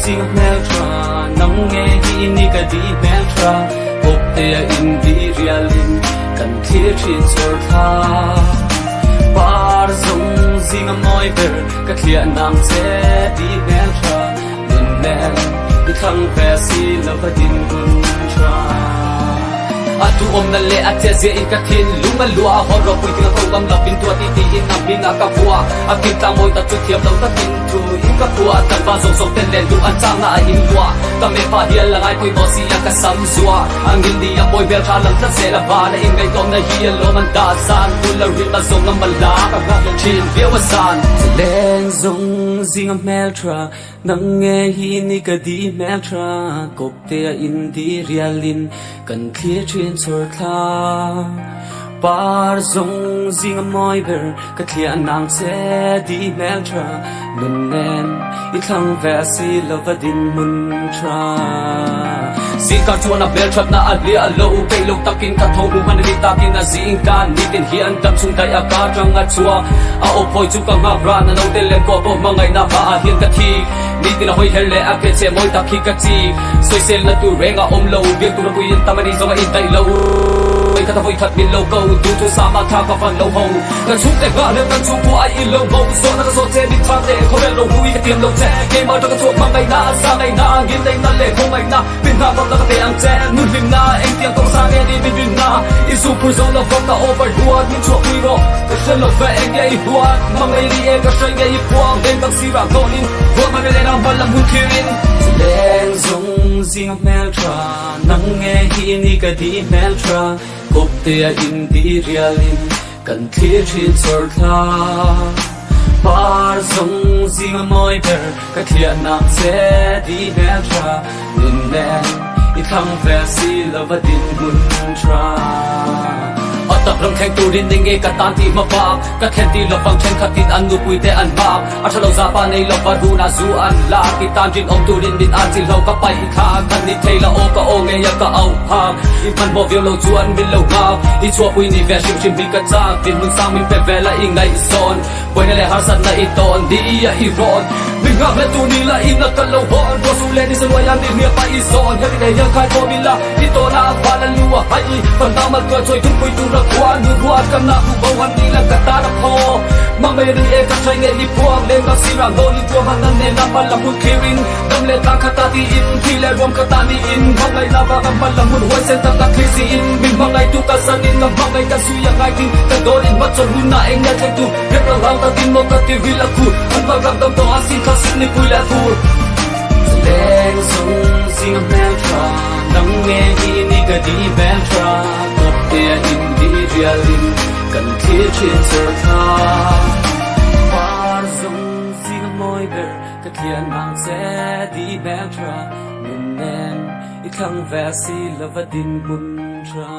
sing meltra nang nghe hi ni ka di meltra pop te in di realin kan thia thin chor tha par zong zing moi ber ka thia nang che di meltra nun nen di thang ve si love din gun tra atu om na le atia zia in ka thin lunga lua hor ro pui tinga ko gam la pin tua ti ti in na pinga ka bua akin ta moi ta chu thiam lo ta tin tu in ka bua ta ba zo zo ten len du an chang na in lua ta me pa hial la ngai pui bo si ya ka sam zua angin dia boy bel tha lam ta se la ba na in ngai tom na hial lo man da san tu la ri ba zo ngam la ka ga chin via wa san len zong zing meltra nang nghe hi ni ka di meltra kop te in di realin kan khia thin chor tha par zong zing moi ber ka thia nang che di meltra nun nen I thang ve si love din mun tra si ka chuan a bel trap na ali a lo pe lo takin ka tho mu man ni takin na zing ka ni tin hian tam chung dai a ka tang a chua a o poi chu ka nga bra na no te le ko bo mangai na ba a hian ka thi ni tin hoi hel le a ke che moi ta khi ka chi soi sel na tu renga om lo biak tu na puin tamani zo in dai lo ka ta voi khat min lo ko du chu sa ma tha ka fan lo ho ka chu te ga le ka chu ko ai in lo ho so na so che ni tha te ko le lo hui ka tiam lo che ke ma ta ka chu ma mai na sa mai na gin dai na le ko mai na pin na ka te ang che nu lim na eng tiang ko sa ne ni bin na I super zone lo ka over duat ni chu hui ro ka sel lo ve eng ai duat ma mai ri e ka shai ngai puang den bang si ra ko in ko ma le na ba lam hu kirin len zong zing meltra nang nghe hi ni ka di meltra kop te in di realin kan thia thin chor tha par zong zing moi ber ka thia na che di meltra nun nen I thang ve si love din gun tra tak ram theng turin ding ka tan ti ma ba ka khen ti lo pang chen khatin an nu pui te an ba a thalo za pa nei lo paru na zu an la ti tan jin om turin din an ti lo ka pai kha kan ni thaila o ka o nge ya ka au ha I man bo vio lo chu an bil lo ga I chua pui ni ve shim shim bi ka cha tin mun sang min pe vela I ngai son poi na le har san na I ton di ya I ron min ga le tu ni la in na ka lo hon bo su le ni se lo yan ni pa I son ya ni ya khai ko mi la I to na ba la lu wa hai pan ta ma ko choi tu pui tu ra quan như qua cầm nạp bầu hắn đi là cả ta đã khó mà mày đi em các trai nghe đi buông lên bác sĩ rằng đôi đi buông hắn nên làm bạn làm một kirin đâm lên tăng khát ta đi in khi lại rôm khát ta đi in bằng ngày nào và bằng bạn làm một huấn sen tăng khi gì in mình bằng ngày tu cả san in bằng ngày cả suy yang ngày tin ta đôi in bắt chọn hun na em nghe thấy tu biết là lao ta tin một cái tiêu vi là cool hắn bằng làm tâm đó xin khát xin đi vui là vui lên sông xin meltra nắng nghe đi ni cái đi meltra cột tia in realin kan thia thin chor tha par zong zing moi ber ka thia nang che di meltra nun nen I thang ve si love din mun tra